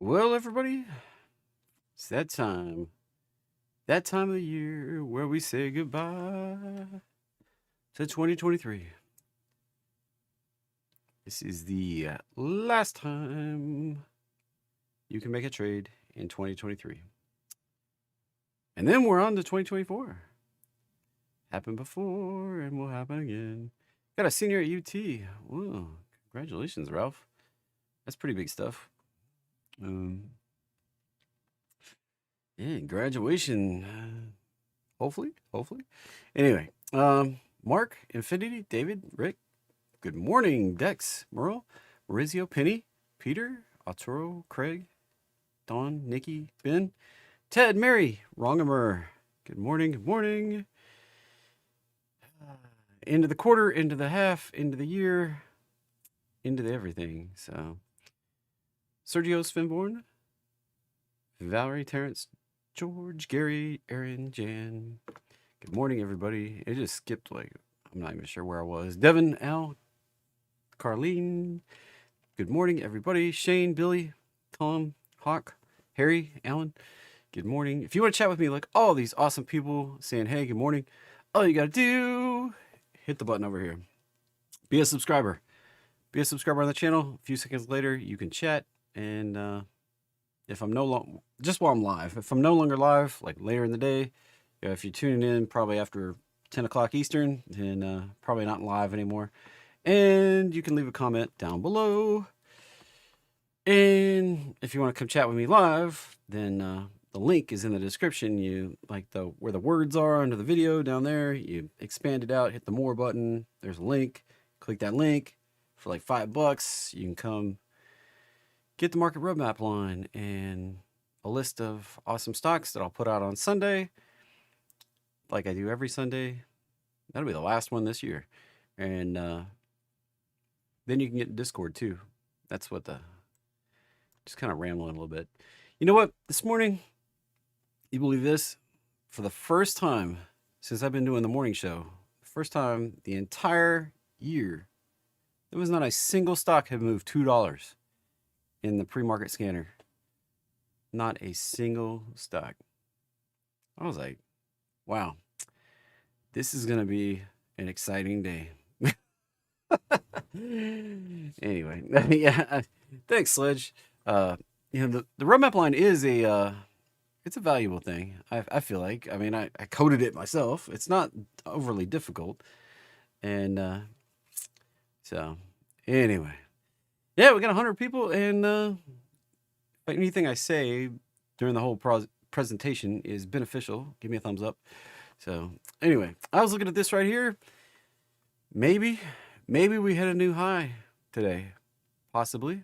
Well, everybody, it's that time. That time of the year where we say goodbye to 2023. This is the last time you can make a trade in 2023. And then we're on to 2024. Happened before and will happen again. Got a senior at UT. Whoa, congratulations, Ralph. That's pretty big stuff. Yeah, graduation. Hopefully. Anyway, Mark, Infinity, David, Rick, good morning, Dex, Merle, Maurizio, Penny, Peter, Arturo, Craig, Don, Nikki, Ben, Ted, Mary, Wrongamer. Good morning. Into the quarter, into the half, into the year, into the everything. So, Sergio Svinborn, Valerie, Terrence, George, Gary, Aaron, Jan. Good morning, everybody. It just skipped I'm not even sure where I was. Devin, Al, Carlene. Good morning, everybody. Shane, Billy, Tom, Hawk, Harry, Alan. Good morning. If you want to chat with me like all these awesome people saying, hey, good morning, all you got to do, hit the button over here. Be a subscriber. Be a subscriber on the channel. A few seconds later, you can chat. And if I'm no longer, just while I'm live, if I'm no longer live, like later in the day, if you're tuning in probably after 10 o'clock Eastern, then probably not live anymore. And you can leave a comment down below. And if you want to come chat with me live, then the link is in the description. You like where the words are under the video down there. You expand it out, hit the more button. There's a link. Click that link for like $5. You can come get the market roadmap line and a list of awesome stocks that I'll put out on Sunday, like I do every Sunday. That'll be the last one this year. And then you can get Discord too. That's what just kind of rambling a little bit. You know what? This morning, you believe this? For the first time since I've been doing the morning show, first time the entire year, there was not a single stock had moved $2 in the pre-market scanner. Not a single stock. I was like, wow, this is going to be an exciting day. Anyway, yeah, thanks, Sledge. The roadmap line is it's a valuable thing. I feel like. I mean, I coded it myself. It's not overly difficult, and so anyway, yeah, we got 100 people, and anything I say during the whole presentation is beneficial. Give me a thumbs up. So anyway, I was looking at this right here. Maybe we hit a new high today, possibly.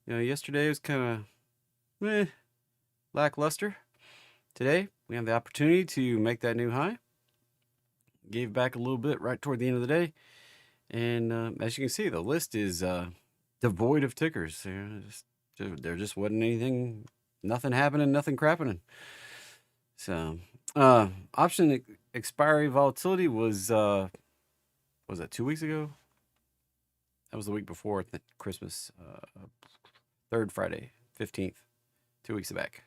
Yesterday was kind of lackluster. Today, we have the opportunity to make that new high. Gave back a little bit right toward the end of the day. And as you can see, the list is devoid of tickers. There just wasn't anything, nothing happening, nothing crapping. So, option expiry volatility was that 2 weeks ago? That was the week before Christmas, third Friday, 15th, 2 weeks back.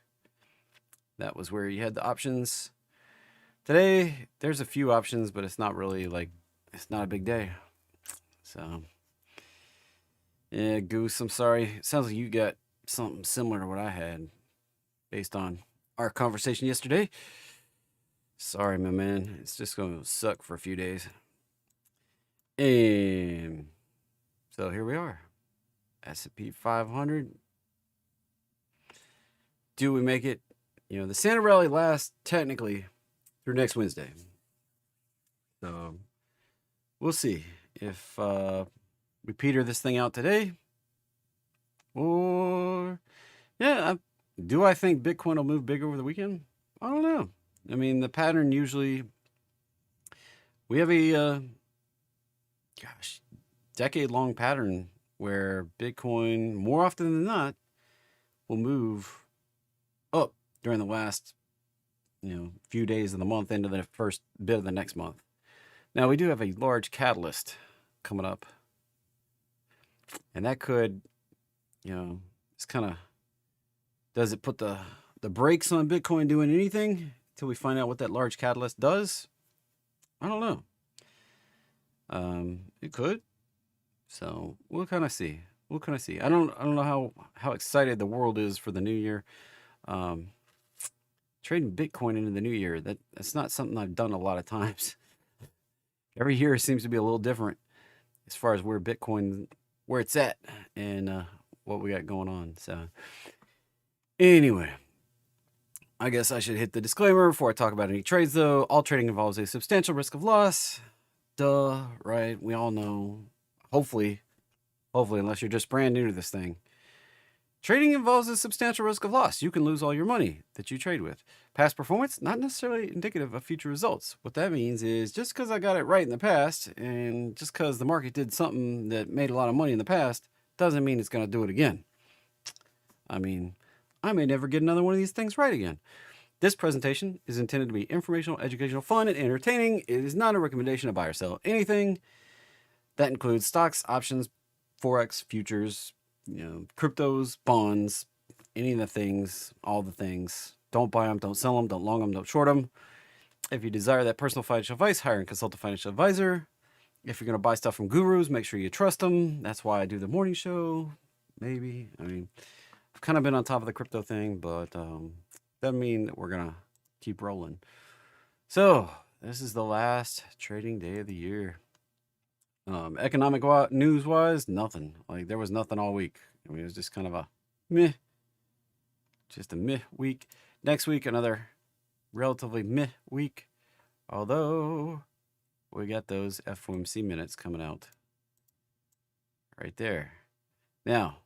That was where you had the options. Today, there's a few options, but it's not really it's not a big day. So, yeah, Goose, I'm sorry. It sounds like you got something similar to what I had based on our conversation yesterday. Sorry, my man. It's just going to suck for a few days. And so here we are. S&P 500. Do we make it? The Santa rally lasts technically through next Wednesday. So we'll see if we peter this thing out today. Or, yeah, do I think Bitcoin will move big over the weekend? I don't know. I mean, the pattern usually, we have a, decade-long pattern where Bitcoin, more often than not, will move up during the last, few days of the month into the first bit of the next month. Now, we do have a large catalyst coming up. And that could, it's kind of Does it put the brakes on Bitcoin doing anything until we find out what that large catalyst does? I don't know. It could. So we'll kind of see. We'll kind of see. I don't know how excited the world is for the new year. Um, Trading Bitcoin into the new year, that's not something I've done a lot of times. Every year seems to be a little different as far as where Bitcoin, where it's at, and what we got going on. So anyway, I guess I should hit the disclaimer before I talk about any trades, though. All trading involves a substantial risk of loss. Duh, right? We all know. Hopefully, unless you're just brand new to this thing. Trading involves a substantial risk of loss. You can lose all your money that you trade with. Past performance, not necessarily indicative of future results. What that means is just because I got it right in the past, and just because the market did something that made a lot of money in the past, doesn't mean it's going to do it again. I mean, I may never get another one of these things right again. This presentation is intended to be informational, educational, fun, and entertaining. It is not a recommendation to buy or sell anything. That includes stocks, options, forex, futures, cryptos, bonds, any of the things, all the things. Don't buy them, don't sell them, don't long them, don't short them. If you desire that personal financial advice, hire and consult a financial advisor. If you're going to buy stuff from gurus, make sure you trust them. That's why I do the morning show, maybe. I mean, I've kind of been on top of the crypto thing, but doesn't mean that we're going to keep rolling. So this is the last trading day of the year. Economic news wise, nothing. Like there was nothing all week. I mean, it was just kind of a meh week. Next week, another relatively meh week. Although we got those FOMC minutes coming out right there. Now,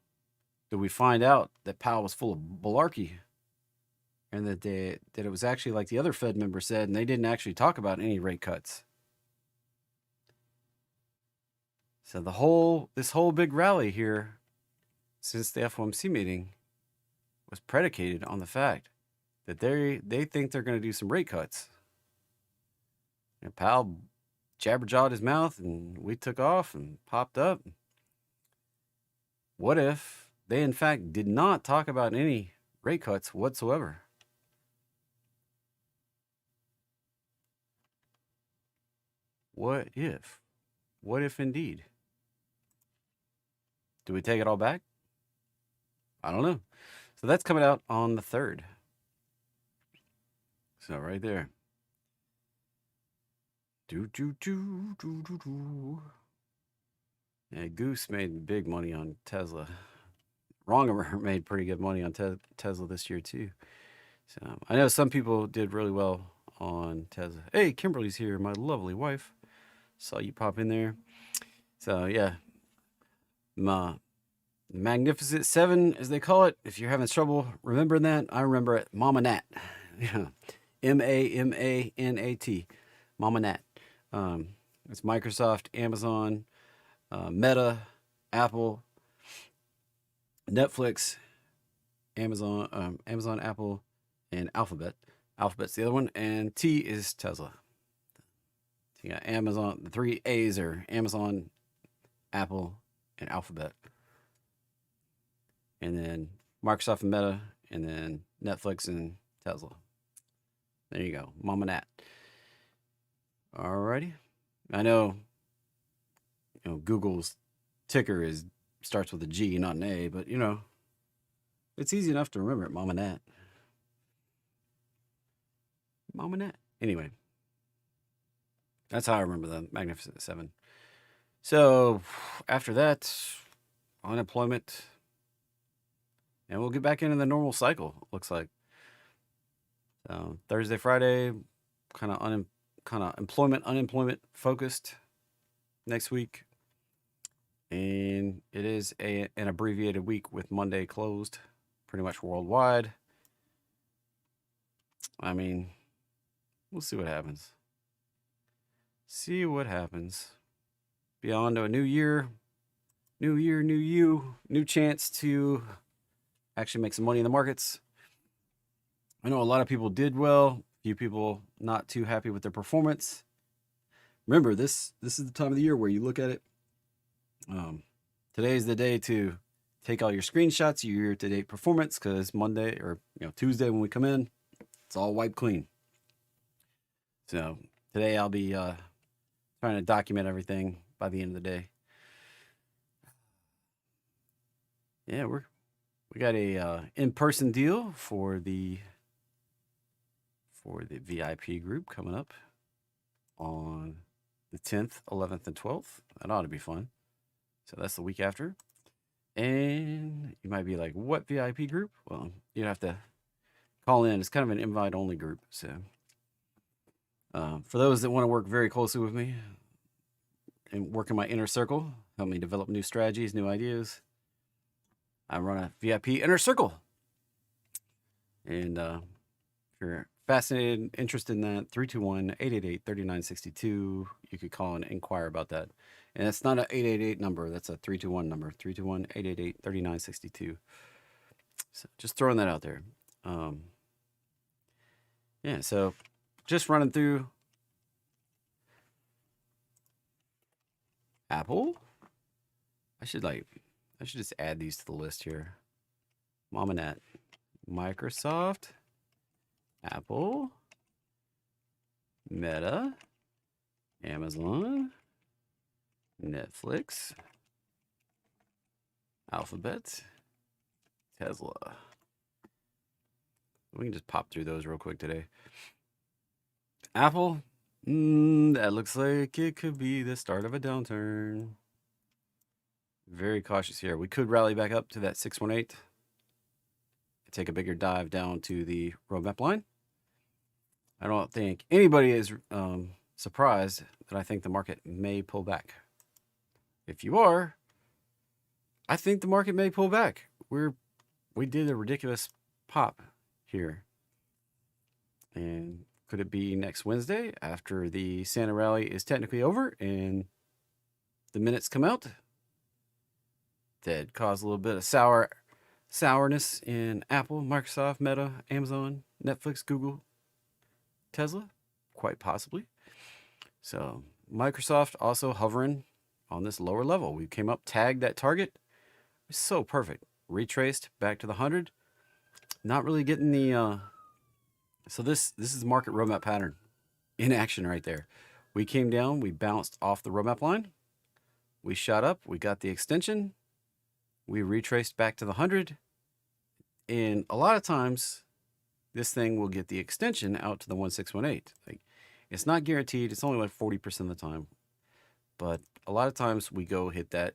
did we find out that Powell was full of malarkey, and that it was actually like the other Fed member said, and they didn't actually talk about any rate cuts? So this whole big rally here since the FOMC meeting was predicated on the fact that they think they're going to do some rate cuts. And Powell jabberjawed his mouth, and we took off and popped up. What if they in fact did not talk about any rate cuts whatsoever? What if? What if indeed? Do we take it all back? I don't know. So that's coming out on the 3rd. So right there. Yeah, Goose made big money on Tesla. Wrongemer made pretty good money on Tesla this year too. So I know some people did really well on Tesla. Hey, Kimberly's here, my lovely wife. Saw you pop in there. So yeah, my Magnificent Seven, as they call it. If you're having trouble remembering that, I remember it. Mama Nat. Yeah, MAMANAT. Mama Nat. It's Microsoft, Amazon, Meta, Apple, Netflix, Amazon, Apple, and Alphabet. Alphabet's the other one, and T is Tesla. So you got Amazon. The 3 A's are Amazon, Apple, and Alphabet. And then Microsoft and Meta, and then Netflix and Tesla. There you go, Mama Nat. Alrighty. I know, Google's ticker starts with a G, not an A, but it's easy enough to remember it, Mama Nat. Mama Nat. Anyway, that's how I remember the Magnificent Seven. So after that, unemployment, and we'll get back into the normal cycle. Looks like. So Thursday, Friday, kind of unemployment focused next week, and it is an abbreviated week with Monday closed, pretty much worldwide. I mean, we'll see what happens. Be on to a new year, new you, new chance to actually make some money in the markets. I know a lot of people did well, a few people not too happy with their performance. Remember, this is the time of the year where you look at it. Today's the day to take all your screenshots of your year-to-date performance, because Monday or Tuesday when we come in, it's all wiped clean. So today I'll be trying to document everything by the end of the day. Yeah, we got a in-person deal for the VIP group coming up on the 10th, 11th, and 12th. That ought to be fun. So that's the week after. And you might be like, what VIP group? Well, you have to call in. It's kind of an invite-only group. So for those that want to work very closely with me and work in my inner circle, help me develop new strategies, new ideas, I run a VIP inner circle. And if you're fascinated, interested in that, 321-888-3962. You could call and inquire about that. And it's not an 888 number. That's a 321 number, 321-888-3962. So just throwing that out there. Yeah, so just running through Apple. I should just add these to the list here. Mominat, Microsoft, Apple, Meta, Amazon, Netflix, Alphabet, Tesla. We can just pop through those real quick today. Apple, that looks like it could be the start of a downturn. Very cautious here. We could rally back up to that 618. Take a bigger dive down to the roadmap line. I don't think anybody is surprised that I think the market may pull back. If you are, I think the market may pull back. We did a ridiculous pop here. And could it be next Wednesday after the Santa rally is technically over and the minutes come out? That caused a little bit of sourness in Apple, Microsoft, Meta, Amazon, Netflix, Google, Tesla, quite possibly. So Microsoft also hovering on this lower level. We came up, tagged that target. It's so perfect. Retraced back to the 100. Not really getting the... So this is market roadmap pattern in action right there. We came down, we bounced off the roadmap line. We shot up, we got the extension. We retraced back to the 100. And a lot of times, this thing will get the extension out to the 1618. Like, it's not guaranteed. It's only like 40% of the time. But a lot of times we go hit that.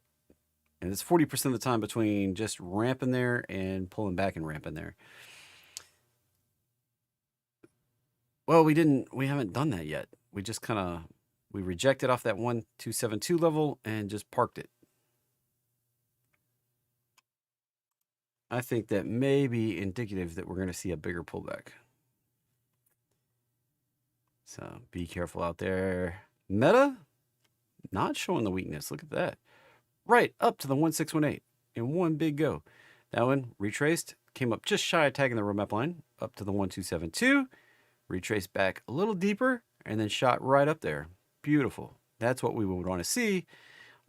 And it's 40% of the time between just ramping there and pulling back and ramping there. Well, we haven't done that yet. We just we rejected off that 1272 level and just parked it. I think that may be indicative that we're going to see a bigger pullback. So be careful out there. Meta, not showing the weakness. Look at that. Right up to the 1618 in one big go. That one retraced, came up just shy of tagging the roadmap line, up to the 1272, retraced back a little deeper, and then shot right up there. Beautiful. That's what we would want to see.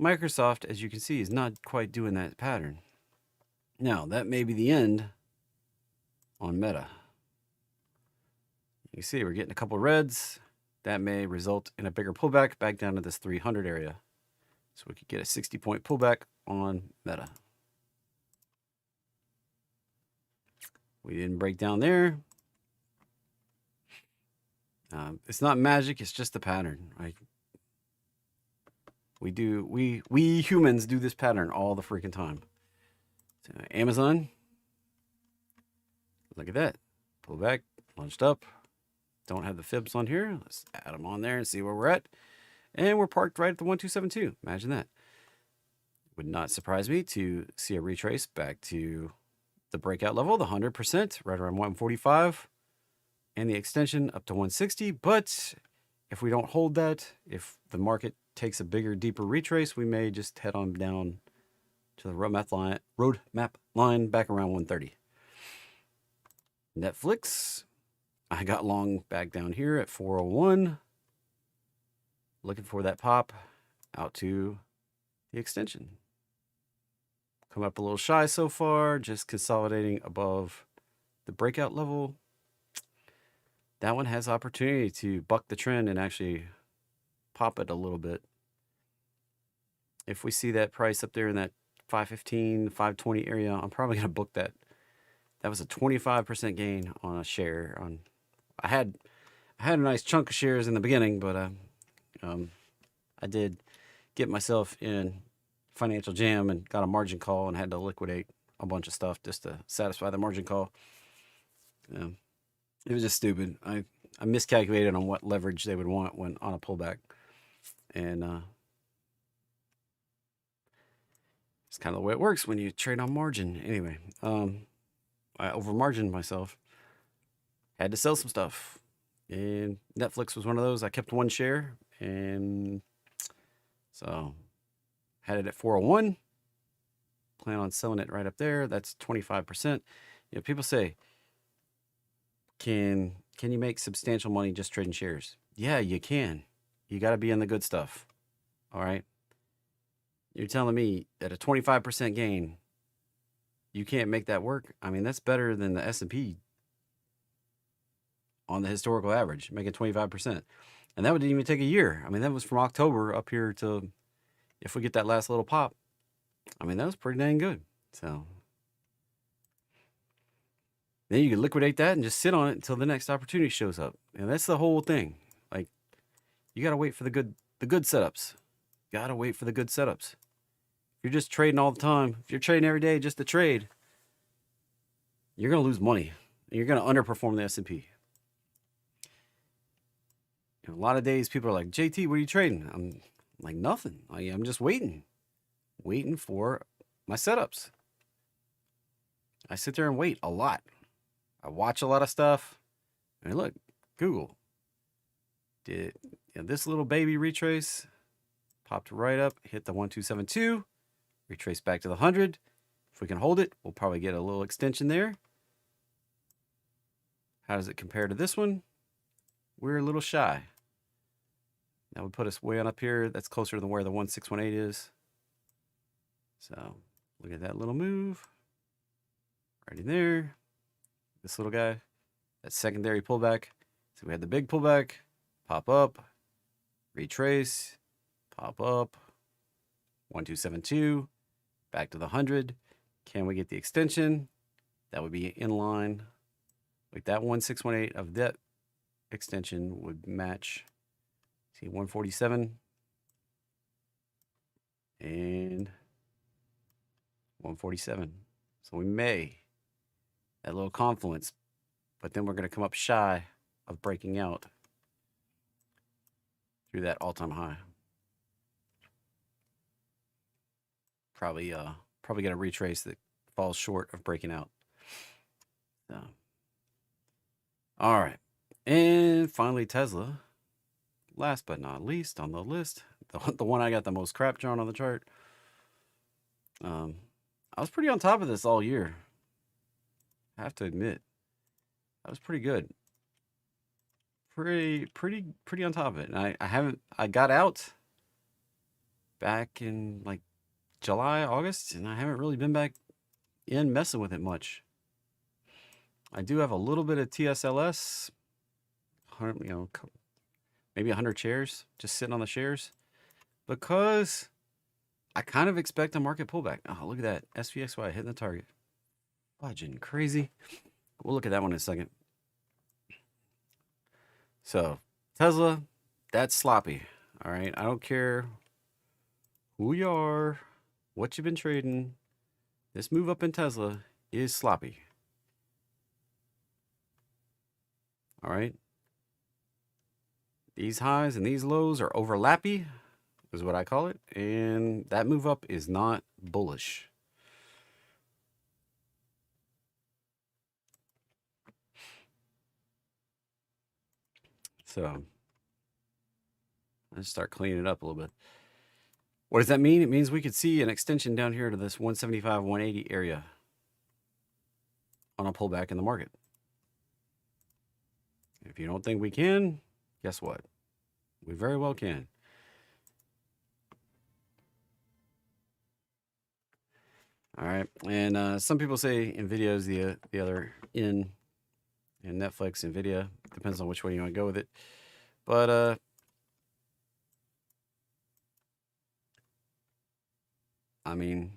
Microsoft, as you can see, is not quite doing that pattern. Now, that may be the end on Meta. You see, we're getting a couple reds. That may result in a bigger pullback back down to this 300 area. So we could get a 60-point pullback on Meta. We didn't break down there. It's not magic. It's just the pattern. Right? We humans do this pattern all the freaking time. So Amazon, look at that. Pull back, launched up. Don't have the fibs on here. Let's add them on there and see where we're at. And we're parked right at the 1272. Imagine that. Would not surprise me to see a retrace back to the breakout level, the 100%, right around 145. And the extension up to 160. But if we don't hold that, if the market takes a bigger, deeper retrace, we may just head on down to the roadmap line back around 130. Netflix, I got long back down here at 401. Looking for that pop out to the extension. Come up a little shy so far, just consolidating above the breakout level. That one has opportunity to buck the trend and actually pop it a little bit. If we see that price up there in that 515, 520 area, I'm probably going to book that. That was a 25% gain on a share. I had a nice chunk of shares in the beginning, but I did get myself in financial jam and got a margin call and had to liquidate a bunch of stuff just to satisfy the margin call. It was just stupid. I miscalculated on what leverage they would want when on a pullback, and it's kind of the way it works when you trade on margin. Anyway, I over margined myself. Had to sell some stuff, and Netflix was one of those. I kept one share, and so had it at 401. Plan on selling it right up there. That's 25%. You know, people say, can you make substantial money just trading shares? Yeah, you can. You got to be in the good stuff. All right. You're telling me at a 25% gain, you can't make that work? I mean, that's better than the S&P on the historical average, making 25%. And that would even take a year. I mean, that was from October up here to, if we get that last little pop, I mean, that was pretty dang good. So then you can liquidate that and just sit on it until the next opportunity shows up. And that's the whole thing. Like, you got to wait for the good setups. Got to wait for the good setups. If you're just trading all the time, if you're trading every day just to trade, you're going to lose money. And you're going to underperform the S&P. You know, a lot of days people are like, JT, what are you trading? I'm like, nothing. I'm just waiting for my setups. I sit there and wait a lot. I watch a lot of stuff. And look, Google. Did this little baby retrace, popped right up, hit the 1272, retrace back to the 100. If we can hold it, we'll probably get a little extension there. How does it compare to this one? We're a little shy. That would put us way on up here. That's closer to where the 1618 is. So look at that little move. Right in there. This little guy. That secondary pullback. So we had the big pullback. Pop up. Retrace. Pop up. 1272. Back to the 100. Can we get the extension? That would be in line. Like that 1618 of that extension would match. See 147 and 147. So we may that little confluence, but then we're going to come up shy of breaking out through that all-time high. Probably get a retrace that falls short of breaking out. So, all right, and finally Tesla. Last but not least on the list, the one I got the most crap drawn on the chart. I was pretty on top of this all year. I have to admit, I was pretty good. Pretty on top of it. And I got out back in like July, August, and I haven't really been back in messing with it much. I do have a little bit of TSLS, maybe 100 shares, just sitting on the shares, because I kind of expect a market pullback. Oh, look at that. SPXY hitting the target. Fudging crazy. We'll look at that one in a second. So, Tesla, that's sloppy. All right. I don't care who you are, what you've been trading. This move up in Tesla is sloppy. All right. These highs and these lows are overlappy, is what I call it. And that move up is not bullish. So let's start cleaning it up a little bit. What does that mean? It means we could see an extension down here to this 175, 180 area on a pullback in the market. If you don't think we can, guess what? We very well can. All right, and some people say Nvidia is the other in, and Netflix, Nvidia, depends on which way you want to go with it. But I mean,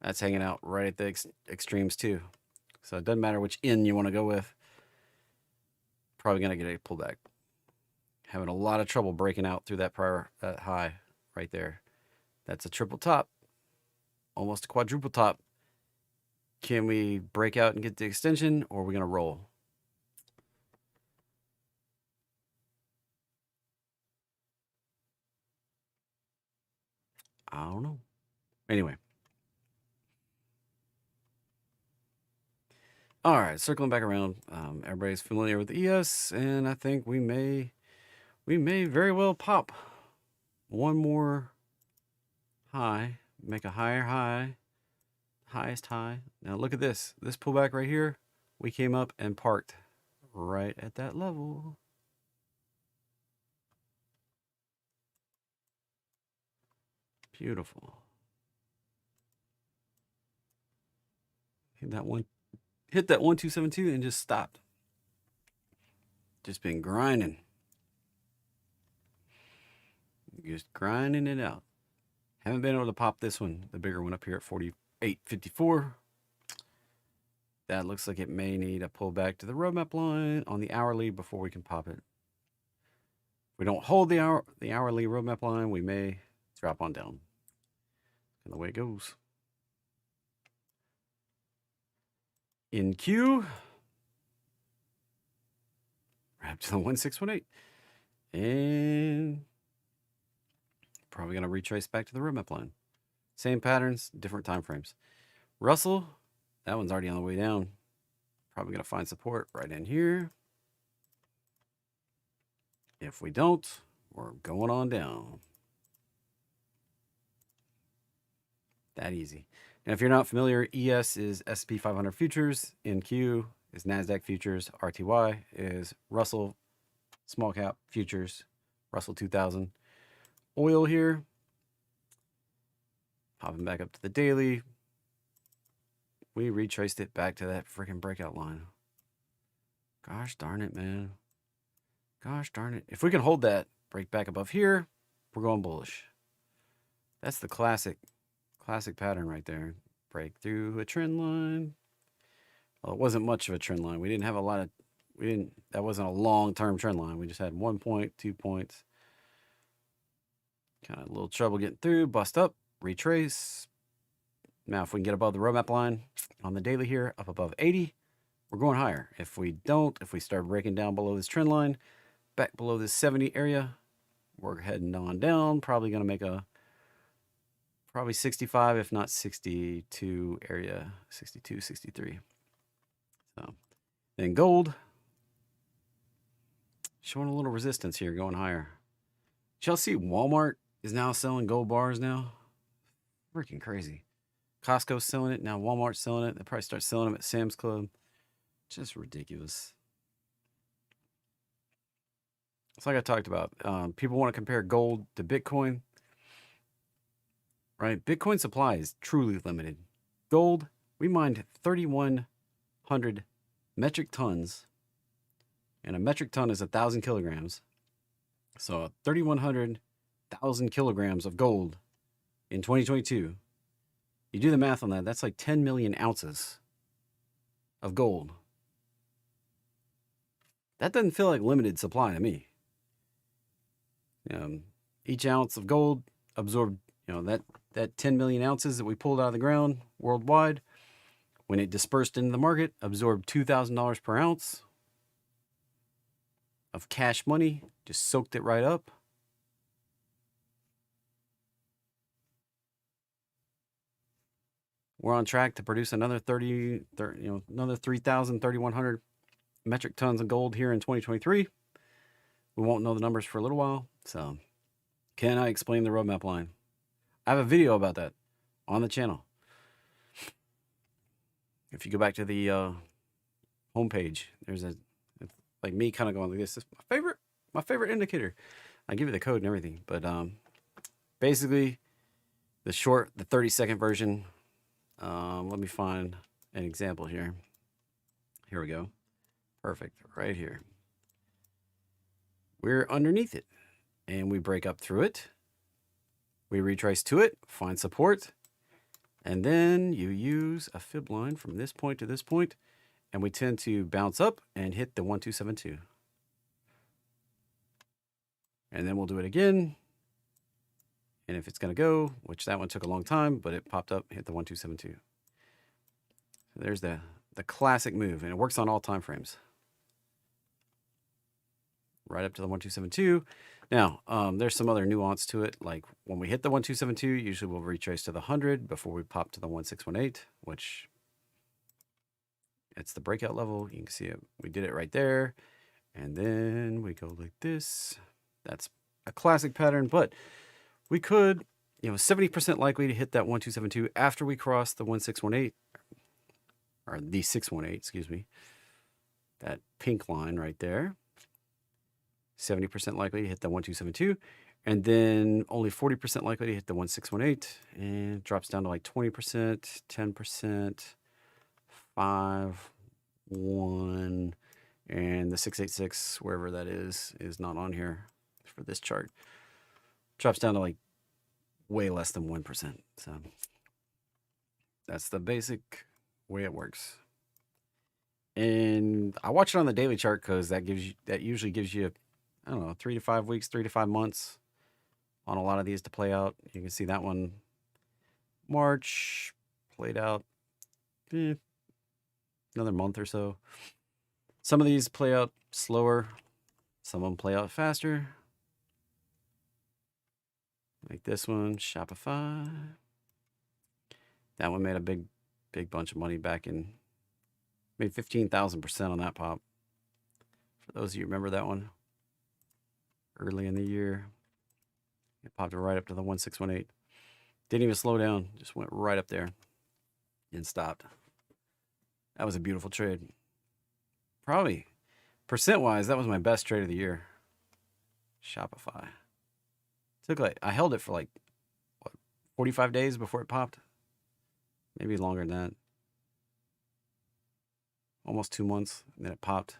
that's hanging out right at the extremes too. So it doesn't matter which in you want to go with. Probably gonna get a pullback. Having a lot of trouble breaking out through that prior high right there. That's a triple top, almost a quadruple top. Can we break out and get the extension, or are we gonna roll? I don't know. Anyway. All right, circling back around. Everybody's familiar with the ES, and I think we may very well pop one more high, make a higher high, highest high. Now look at this. This pullback right here, we came up and parked right at that level. Beautiful. Hit that 1272 and just stopped. Just been grinding. Just grinding it out. Haven't been able to pop this one, the bigger one up here at 48.54. That looks like it may need a pullback to the roadmap line on the hourly before we can pop it. If we don't hold the hourly roadmap line, we may drop on down. And the way it goes. In Q, wrap to the 1618. And probably going to retrace back to the roadmap line. Same patterns, different time frames. Russell, that one's already on the way down. Probably going to find support right in here. If we don't, we're going on down. That easy. And if you're not familiar, ES is S&P 500 futures. NQ is NASDAQ futures. RTY is Russell small cap futures. Russell 2000. Oil here. Popping back up to the daily. We retraced it back to that freaking breakout line. Gosh darn it, man. Gosh darn it. If we can hold that, break back above here, we're going bullish. That's the classic pattern right there. Break through a trend line. Well, it wasn't much of a trend line. We didn't have a lot of, that wasn't a long-term trend line. We just had 1 point, 2 points. Kind of a little trouble getting through, bust up, retrace. Now, if we can get above the roadmap line on the daily here, up above 80, we're going higher. If we don't, if we start breaking down below this trend line, back below this 70 area, we're heading on down. Probably going to make a, probably 65, if not 62 area, 62, 63. So then gold, showing a little resistance here, going higher. Y'all see Walmart is now selling gold bars now? Freaking crazy. Costco's selling it. Now Walmart's selling it. They'll probably start selling them at Sam's Club. Just ridiculous. It's like I talked about. People want to compare gold to Bitcoin. Right? Bitcoin supply is truly limited. Gold, we mined 3,100 metric tons. And a metric ton is 1,000 kilograms. So 3,100,000 kilograms of gold in 2022. You do the math on that, that's like 10 million ounces of gold. That doesn't feel like limited supply to me. Each ounce of gold absorbed, that 10 million ounces that we pulled out of the ground worldwide, when it dispersed into the market, absorbed $2,000 per ounce of cash money, just soaked it right up. We're on track to produce another 3,100 metric tons of gold here in 2023. We won't know the numbers for a little while. So, can I explain the roadmap line? I have a video about that on the channel. If you go back to the homepage, there's like me kind of going like this. This is my favorite indicator. I give you the code and everything, but basically, The 30-second version. Let me find an example here. Here we go. Perfect. Right here. We're underneath it and we break up through it. We retrace to it, find support, and then you use a fib line from this point to this point, and we tend to bounce up and hit the 1272. And then we'll do it again. And if it's going to go, which that one took a long time, but it popped up, hit the 1272. So there's the classic move, and it works on all time frames. Right up to the 1272. Now, there's some other nuance to it. Like when we hit the 1272, usually we'll retrace to the 100 before we pop to the 1618, which it's the breakout level. You can see it. We did it right there. And then we go like this. That's a classic pattern, but we could, 70% likely to hit that 1272 after we cross the 1618, or the 618, excuse me. That pink line right there. 70% likely to hit the 1272, and then only 40% likely to hit the 1618, and it drops down to like 20%, 10%, 5, 1, and the 686, wherever that is not on here for this chart. Drops down to like way less than 1%. So that's the basic way it works. And I watch it on the daily chart because that usually gives you, I don't know, 3 to 5 weeks, 3 to 5 months on a lot of these to play out. You can see that one, March, played out another month or so. Some of these play out slower. Some of them play out faster. Like this one, Shopify. That one made a big bunch of money back in, made 15,000% on that pop. For those of you who remember that one. Early in the year, it popped right up to the 1618. Didn't even slow down, just went right up there and stopped. That was a beautiful trade. Probably percent-wise, that was my best trade of the year. Shopify. I held it for like, 45 days before it popped? Maybe longer than that. Almost 2 months, and then it popped.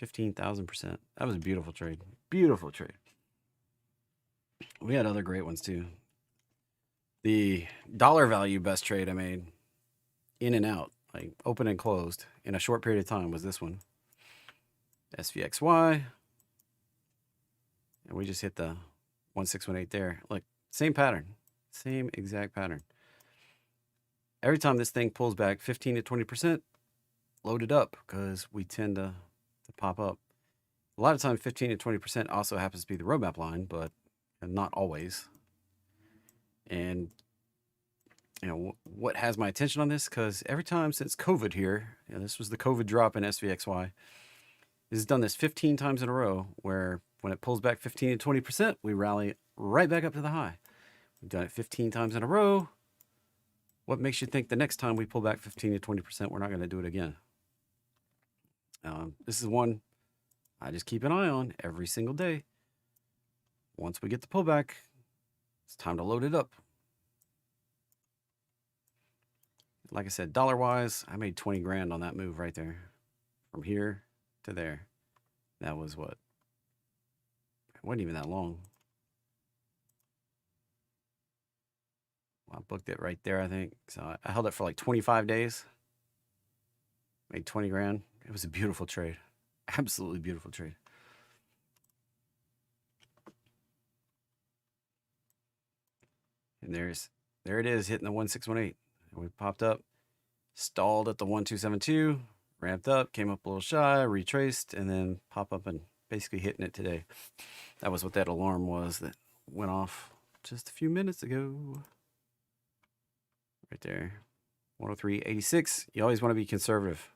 15,000%. That was a beautiful trade. Beautiful trade. We had other great ones too. The dollar value best trade I made in and out, like open and closed in a short period of time, was this one. SVXY. And we just hit the 1618 there. Look, same pattern. Same exact pattern. Every time this thing pulls back 15 to 20%, load it up because we tend to pop up. A lot of times 15 to 20% also happens to be the roadmap line, but not always. And what has my attention on this? Because every time since COVID here, this was the COVID drop in SVXY, has done this 15 times in a row where when it pulls back 15 to 20%, we rally right back up to the high. We've done it 15 times in a row. What makes you think the next time we pull back 15 to 20%, we're not going to do it again? This is one I just keep an eye on every single day. Once we get the pullback, it's time to load it up. Like I said, dollar-wise, I made 20 grand on that move right there. From here to there. That was what? It wasn't even that long. Well, I booked it right there, I think. So I held it for like 25 days. Made 20 grand. It was a beautiful trade. Absolutely beautiful trade. And there it is, hitting the 1618. And we popped up, stalled at the 1272, ramped up, came up a little shy, retraced, and then pop up and basically hitting it today. That was what that alarm was that went off just a few minutes ago. Right there. 103.86. You always want to be conservative.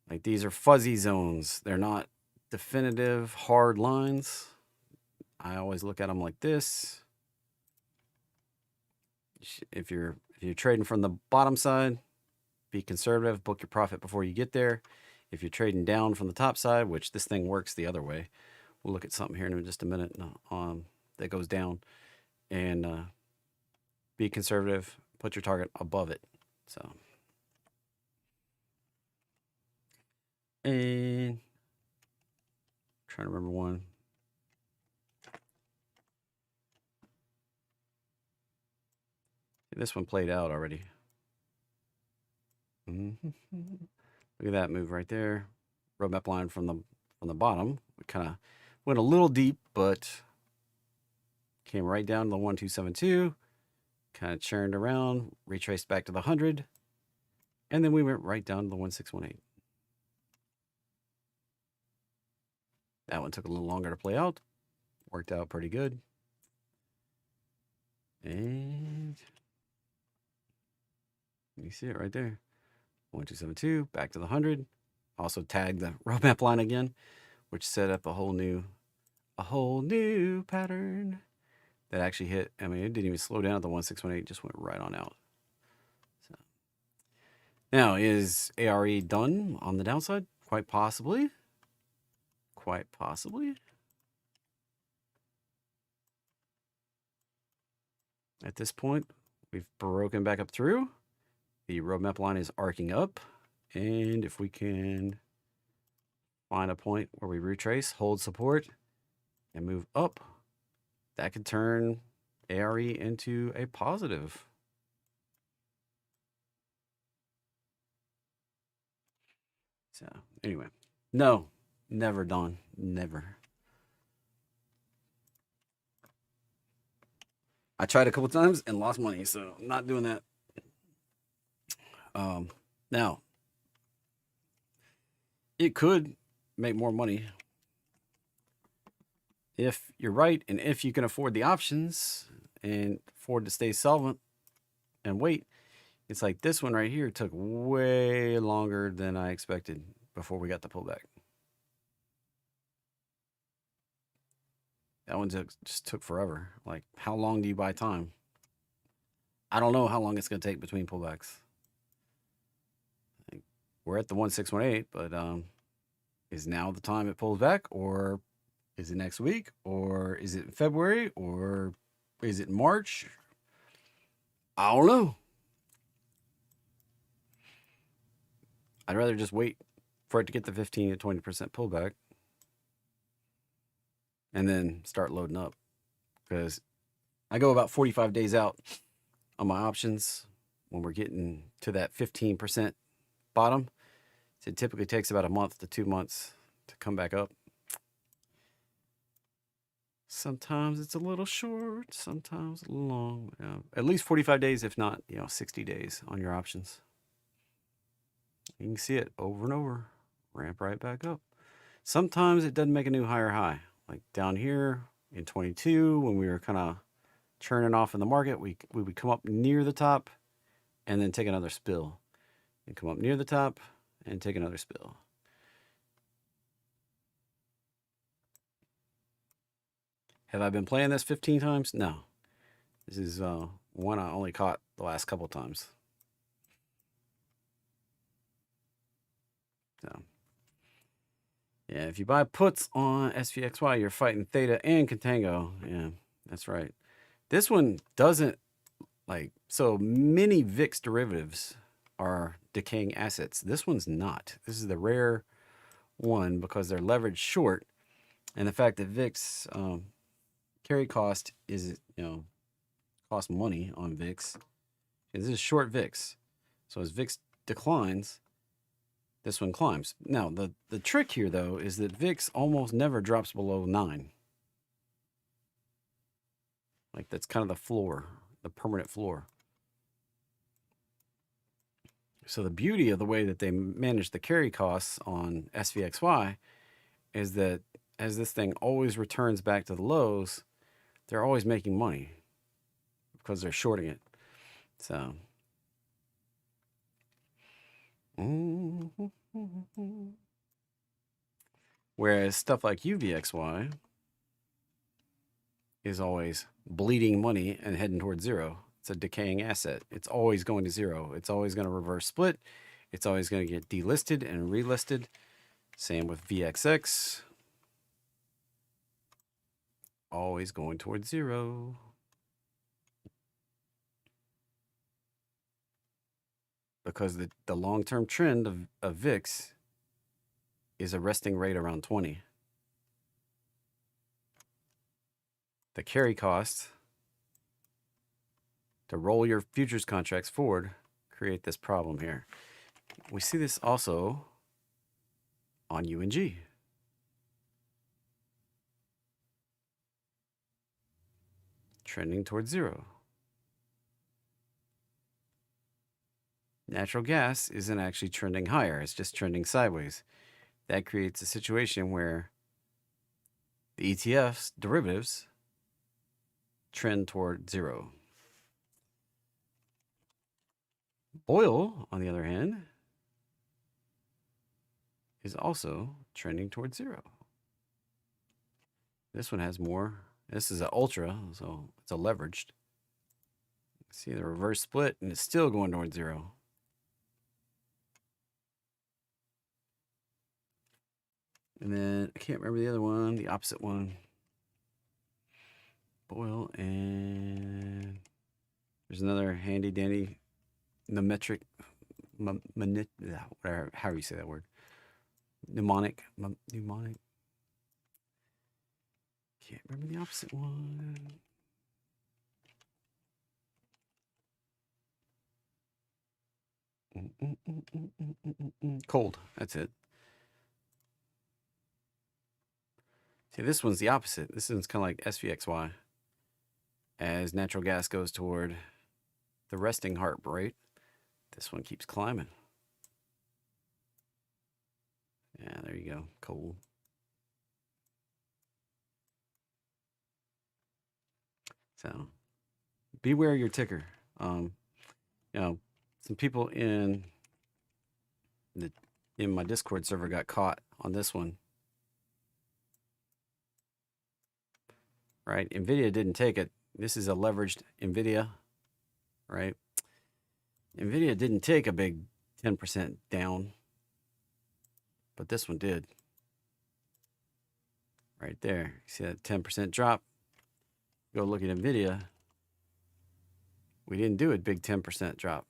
Like, these are fuzzy zones. They're not definitive hard lines. I always look at them like this. If you're trading from the bottom side, be conservative, book your profit before you get there. If you're trading down from the top side, which this thing works the other way, we'll look at something here in just a minute that goes down. and be conservative. Put your target above it. So, and trying to remember one. This one played out already. Look at that move right there. Roadmap line from the bottom. We kind of went a little deep, but came right down to the 1272. Kind of churned around, retraced back to the 100, and then we went right down to the 1618. That one took a little longer to play out. Worked out pretty good. And you see it right there. 1272, back to the 100. Also tagged the roadmap line again, which set up a whole new pattern that actually hit. I mean, it didn't even slow down at the 1618, just went right on out. So now, is ARE done on the downside? Quite possibly. Quite possibly. At this point, we've broken back up through. The roadmap line is arcing up. And if we can find a point where we retrace, hold support, and move up, that could turn ARE into a positive. So anyway, no, never, Don, never. I tried a couple times and lost money, so I'm not doing that. Now, it could make more money if you're right, and if you can afford the options and afford to stay solvent and wait. It's like this one right here took way longer than I expected before we got the pullback. That one just took forever. Like, how long do you buy time? I don't know how long it's going to take between pullbacks. We're at the 1618, but is now the time it pulls back, or is it next week, or is it February, or is it March? I don't know. I'd rather just wait for it to get the 15 to 20% pullback and then start loading up, because I go about 45 days out on my options when we're getting to that 15% bottom. So it typically takes about a month to 2 months to come back up. Sometimes it's a little short, sometimes a little long. At least 45 days, if not, 60 days on your options. You can see it over and over, ramp right back up. Sometimes it doesn't make a new higher high. Like down here in 22, when we were kind of churning off in the market, we would come up near the top and then take another spill. And come up near the top and take another spill. Have I been playing this 15 times? No. This is one I only caught the last couple times. So, yeah, if you buy puts on SPXY, you're fighting theta and contango. Yeah, that's right. This one doesn't, so many VIX derivatives are decaying assets. This one's not. This is the rare one because they're leveraged short, and the fact that VIX carry cost is, cost money on VIX. And this is short VIX. So as VIX declines, this one climbs. Now, the trick here, though, is that VIX almost never drops below 9. Like, that's kind of the floor, the permanent floor. So the beauty of the way that they manage the carry costs on SPXY is that as this thing always returns back to the lows, they're always making money because they're shorting it. So, whereas stuff like UVXY is always bleeding money and heading towards zero. It's a decaying asset. It's always going to zero. It's always going to reverse split. It's always going to get delisted and relisted. Same with VXX. Always going towards zero. because the long-term trend of VIX is a resting rate around 20. The carry cost to roll your futures contracts forward create this problem here. We see this also on UNG. Trending towards zero. Natural gas isn't actually trending higher, it's just trending sideways. That creates a situation where the ETF's derivatives trend toward zero. Oil, on the other hand, is also trending towards zero. This one has more. This is an ultra, so it's a leveraged. See the reverse split, and it's still going towards zero. And then I can't remember the other one, the opposite one. Oil, and there's another handy dandy mnemonic, whatever, how do you say that word? Mnemonic. Can't remember the opposite one. Cold. That's it. See, this one's the opposite. This one's kind of like SVXY. As natural gas goes toward the resting heart rate, this one keeps climbing. Yeah, there you go. Cold. So, beware your ticker. You know, some people in my Discord server got caught on this one. Right? NVIDIA didn't take it. This is a leveraged NVIDIA, right? NVIDIA didn't take a big 10% down, but this one did. Right there. See that 10% drop? Go look at NVIDIA. We didn't do a big 10% drop.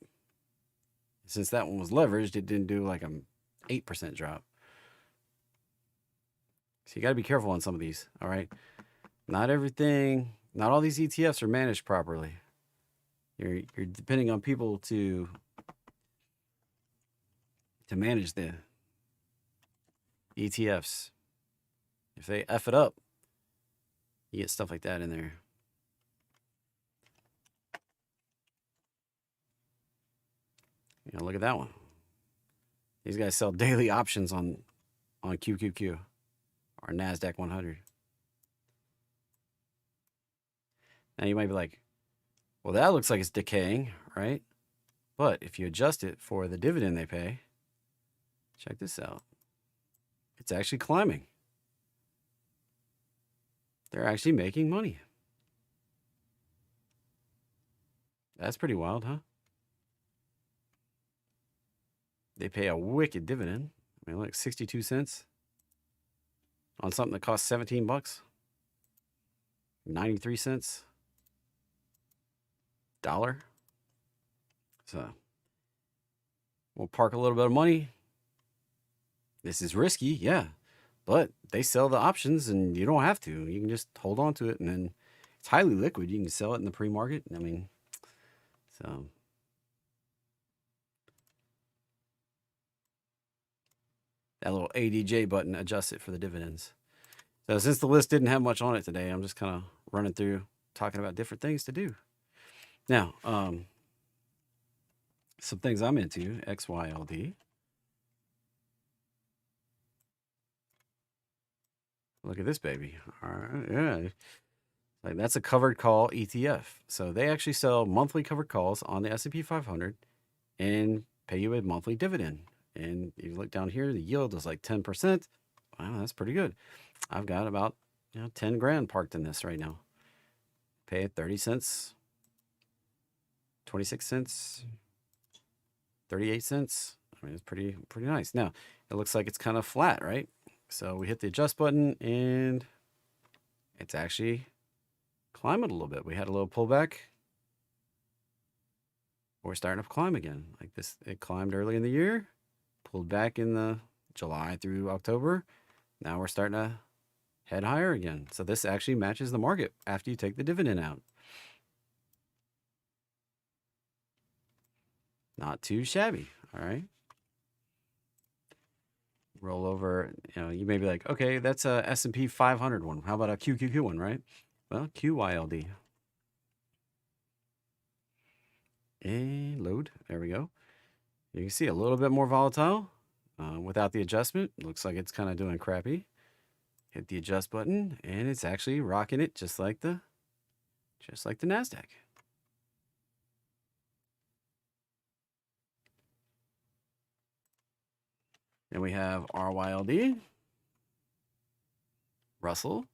Since that one was leveraged, it didn't do like an 8% drop. So you got to be careful on some of these, all right? Not everything, not all these ETFs are managed properly. You're depending on people to manage the ETFs. If they F it up, you get stuff like that in there. You know, look at that one. These guys sell daily options on QQQ or NASDAQ 100. Now you might be like, well, that looks like it's decaying, right? But if you adjust it for the dividend they pay, check this out. It's actually climbing. They're actually making money. That's pretty wild, huh? They pay a wicked dividend. I mean, like 62 cents on something that costs 17 bucks. 93 cents. $1. So we'll park a little bit of money. This is risky, yeah, but they sell the options and you don't have to. You can just hold on to it, and then it's highly liquid. You can sell it in the pre-market. I mean, so that little ADJ button adjusts it for the dividends. So since the list didn't have much on it today, I'm just kind of running through talking about different things to do. Now, some things I'm into, XYLD. Look at this baby. All right, yeah. Like that's a covered call ETF. So they actually sell monthly covered calls on the S&P 500 and pay you a monthly dividend. And you look down here, the yield is like 10%. Wow, that's pretty good. I've got about 10 grand parked in this right now. Pay it 30 cents, 26 cents, 38 cents. I mean, it's pretty nice. Now, it looks like it's kind of flat, right? So we hit the adjust button and it's actually climbing a little bit. We had a little pullback. we're starting to climb again. Like this, it climbed early in the year, pulled back in the July through October. Now we're starting to head higher again. So this actually matches the market after you take the dividend out. Not too shabby. All right. Roll over, you may be like, okay, that's a S&P 500 one. How about a QQQ one, right? Well, QYLD. And load. There we go. You can see a little bit more volatile without the adjustment. Looks like it's kind of doing crappy. Hit the adjust button, and it's actually rocking it just like the NASDAQ. And we have RYLD, Russell.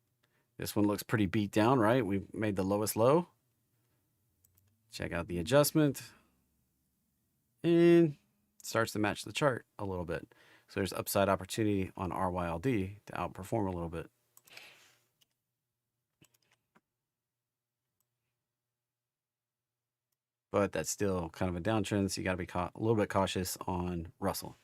This one looks pretty beat down, right? We made the lowest low. Check out the adjustment. And starts to match the chart a little bit. So there's upside opportunity on RYLD to outperform a little bit. But that's still kind of a downtrend, so you got to be a little bit cautious on Russell.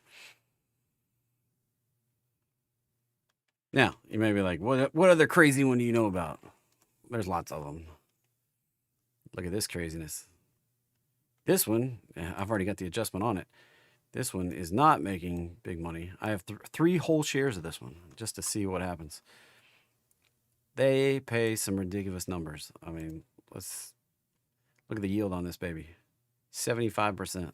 Now, you may be like, what other crazy one do you know about? There's lots of them. Look at this craziness. This one, I've already got the adjustment on it. This one is not making big money. I have 3 whole shares of this one just to see what happens. They pay some ridiculous numbers. I mean, let's look at the yield on this baby. 75%.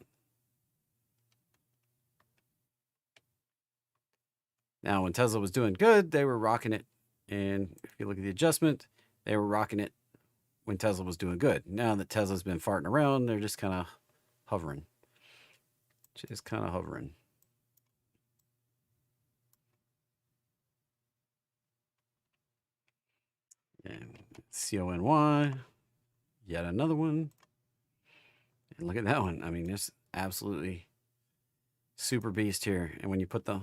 Now, when Tesla was doing good, they were rocking it. And if you look at the adjustment, they were rocking it when Tesla was doing good. Now that Tesla's been farting around, they're just kind of hovering. Just kind of hovering. And CONY, yet another one. And look at that one. I mean, it's absolutely super beast here. And when you put the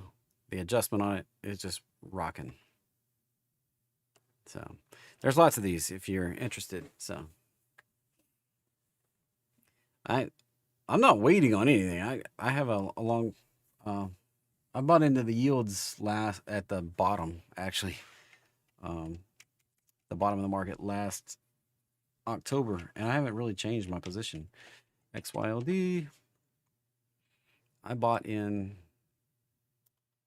adjustment on it, it's just rocking. So there's lots of these if you're interested. So I'm not waiting on anything. I have a long I bought into the yields last at the bottom, actually. The bottom of the market last October, and I haven't really changed my position. XYLD, I bought in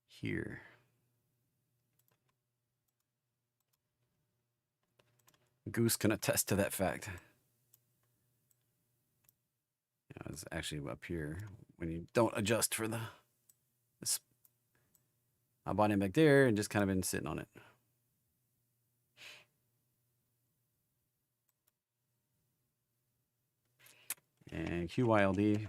here. Goose can attest to that fact. It's actually up here when you don't adjust for this. I bought in back there and just kind of been sitting on it. And QYLD,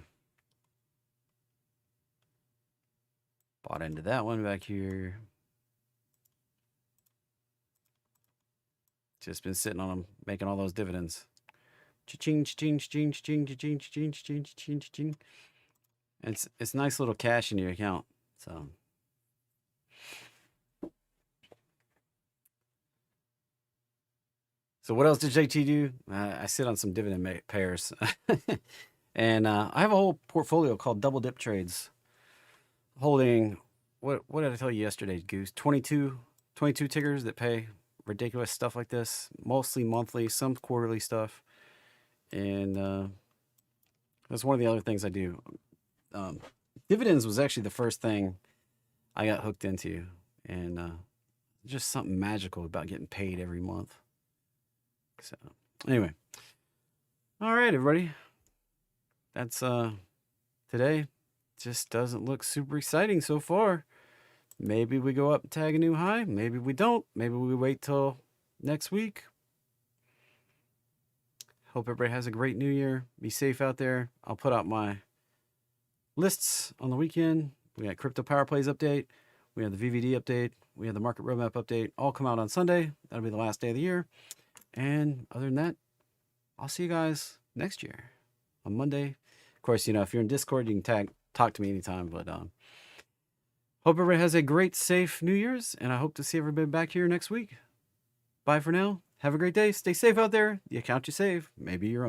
bought into that one back here. Just been sitting on them, making all those dividends. Cha-ching, cha-ching, cha-ching, cha-ching, cha-ching, cha-ching, cha-ching, cha-ching, cha-ching. And it's nice little cash in your account. So what else did JT do? I sit on some dividend pairs. And I have a whole portfolio called Double Dip Trades. Holding, what did I tell you yesterday, Goose? 22 tickers that pay ridiculous stuff like this. Mostly monthly, some quarterly stuff. And that's one of the other things I do. Dividends was actually the first thing I got hooked into. And just something magical about getting paid every month. So anyway, all right, everybody. That's today. Just doesn't look super exciting so far. Maybe we go up and tag a new high. Maybe we don't. Maybe we wait till next week. Hope everybody has a great new year. Be safe out there. I'll put out my lists on the weekend. We got Crypto Power Plays update. We have the VVD update. We have the Market Roadmap update. All come out on Sunday. That'll be the last day of the year. And other than that, I'll see you guys next year on Monday. Of course, if you're in Discord, you can talk to me anytime. But hope everybody has a great, safe New Year's. And I hope to see everybody back here next week. Bye for now. Have a great day. Stay safe out there. The account you save may be your own.